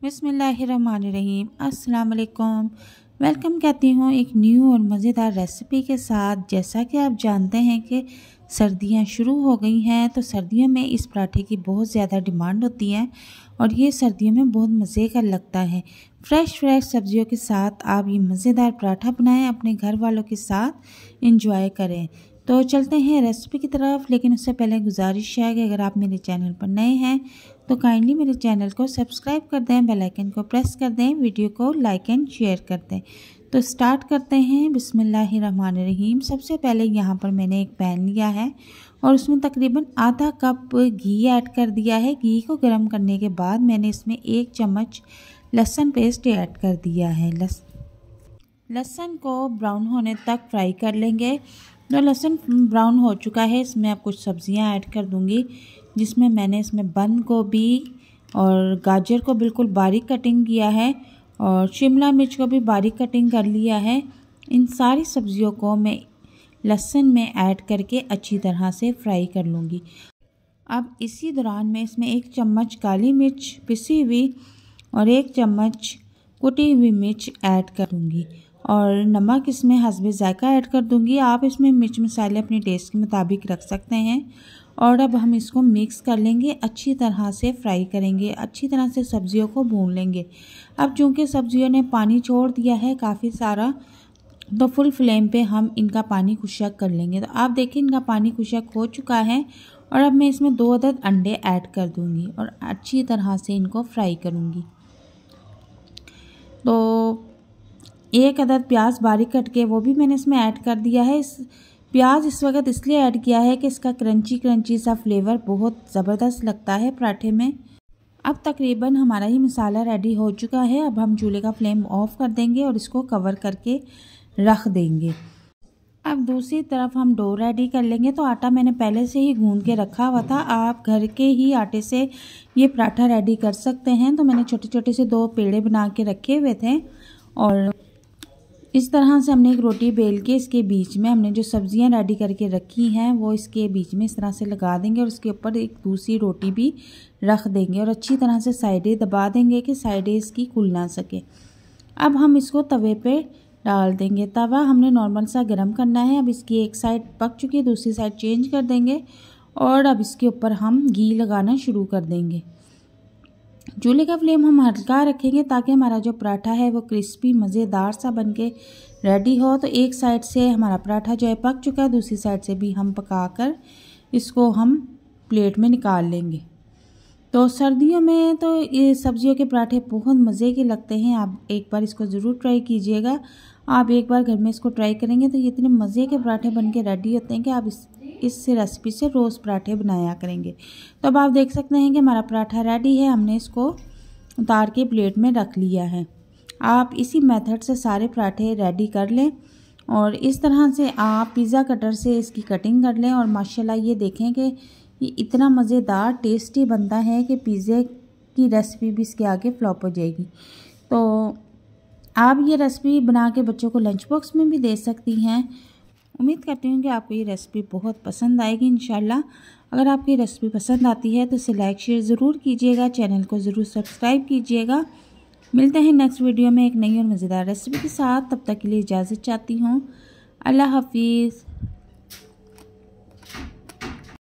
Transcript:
बिस्मिल्लाहिर्रहमानिर्रहीम। अस्सलाम वालेकुम। वेलकम कहती हूँ एक न्यू और मज़ेदार रेसिपी के साथ। जैसा कि आप जानते हैं कि सर्दियाँ शुरू हो गई हैं, तो सर्दियों में इस पराठे की बहुत ज़्यादा डिमांड होती है और ये सर्दियों में बहुत मज़े का लगता है। फ्रेश सब्जियों के साथ आप ये मज़ेदार पराठा बनाएं, अपने घर वालों के साथ इंजॉय करें। तो चलते हैं रेसिपी की तरफ, लेकिन उससे पहले गुजारिश है कि अगर आप मेरे चैनल पर नए हैं तो काइंडली मेरे चैनल को सब्सक्राइब कर दें, बेल आइकन को प्रेस कर दें, वीडियो को लाइक एंड शेयर कर दें। तो स्टार्ट करते हैं। बिस्मिल्लाहिर्रहमानिर्रहीम। सबसे पहले यहाँ पर मैंने एक पैन लिया है और उसमें तकरीबन आधा कप घी ऐड कर दिया है। घी को गर्म करने के बाद मैंने इसमें 1 चम्मच लहसुन पेस्ट ऐड कर दिया है। लहसुन को ब्राउन होने तक फ्राई कर लेंगे। तो लहसुन ब्राउन हो चुका है, इसमें अब कुछ सब्जियां ऐड कर दूंगी, जिसमें मैंने इसमें बंद गोभी और गाजर को बिल्कुल बारीक कटिंग किया है और शिमला मिर्च को भी बारीक कटिंग कर लिया है। इन सारी सब्जियों को मैं लहसुन में ऐड करके अच्छी तरह से फ्राई कर लूँगी। अब इसी दौरान मैं इसमें 1 चम्मच काली मिर्च पिसी हुई और 1 चम्मच कुटी हुई मिर्च ऐड करूँगी और नमक इसमें हस्बे जायका ऐड कर दूंगी। आप इसमें मिर्च मसाले अपने टेस्ट के मुताबिक रख सकते हैं। और अब हम इसको मिक्स कर लेंगे, अच्छी तरह से फ्राई करेंगे, अच्छी तरह से सब्जियों को भून लेंगे। अब चूँकि सब्जियों ने पानी छोड़ दिया है काफ़ी सारा, तो फुल फ्लेम पे हम इनका पानी खुशक कर लेंगे। तो आप देखिए इनका पानी खुशक हो चुका है और अब मैं इसमें 2 अदद अंडे ऐड कर दूँगी और अच्छी तरह से इनको फ्राई करूँगी। तो 1 अदद प्याज बारीक कट के वो भी मैंने इसमें ऐड कर दिया है। इस प्याज इस वक्त इसलिए ऐड किया है कि इसका क्रंची सा फ्लेवर बहुत ज़बरदस्त लगता है पराठे में। अब तकरीबन हमारा ये मसाला रेडी हो चुका है। अब हम चूल्हे का फ्लेम ऑफ कर देंगे और इसको कवर करके रख देंगे। अब दूसरी तरफ हम डो रेडी कर लेंगे। तो आटा मैंने पहले से ही गूंद के रखा हुआ था, आप घर के ही आटे से ये पराठा रेडी कर सकते हैं। तो मैंने छोटे छोटे से 2 पेड़े बना के रखे हुए थे और इस तरह से हमने एक रोटी बेल के इसके बीच में हमने जो सब्जियां रेडी करके रखी हैं वो इसके बीच में इस तरह से लगा देंगे और उसके ऊपर एक दूसरी रोटी भी रख देंगे और अच्छी तरह से साइडें दबा देंगे कि साइडें इसकी खुल ना सके। अब हम इसको तवे पे डाल देंगे। तवा हमने नॉर्मल सा गर्म करना है। अब इसकी एक साइड पक चुकी है, दूसरी साइड चेंज कर देंगे और अब इसके ऊपर हम घी लगाना शुरू कर देंगे। चूल्हे का फ्लेम हम हल्का रखेंगे ताकि हमारा जो पराठा है वो क्रिस्पी मज़ेदार सा बनके रेडी हो। तो एक साइड से हमारा पराठा जो है पक चुका है, दूसरी साइड से भी हम पकाकर इसको हम प्लेट में निकाल लेंगे। तो सर्दियों में तो ये सब्जियों के पराठे बहुत मज़े के लगते हैं। आप एक बार इसको ज़रूर ट्राई कीजिएगा। आप एक बार घर में इसको ट्राई करेंगे तो ये इतने मज़े के पराठे बनके रेडी होते हैं कि आप इस रेसिपी से रोज़ पराठे बनाया करेंगे। तो अब आप देख सकते हैं कि हमारा पराठा रेडी है। हमने इसको उतार के प्लेट में रख लिया है। आप इसी मेथड से सारे पराठे रेडी कर लें और इस तरह से आप पिज़्ज़ा कटर से इसकी कटिंग कर लें और माशाल्लाह ये देखें कि ये इतना मज़ेदार टेस्टी बनता है कि पिज़्ज़े की रेसिपी भी इसके आगे फ्लॉप हो जाएगी। तो आप ये रेसिपी बना के बच्चों को लंच बॉक्स में भी दे सकती हैं। उम्मीद करती हूँ कि आपको ये रेसिपी बहुत पसंद आएगी इंशाल्लाह। अगर आपको ये रेसिपी पसंद आती है तो इसे लाइक शेयर ज़रूर कीजिएगा, चैनल को ज़रूर सब्सक्राइब कीजिएगा। मिलते हैं नेक्स्ट वीडियो में एक नई और मज़ेदार रेसिपी के साथ। तब तक के लिए इजाज़त चाहती हूँ। अल्लाह हाफिज़।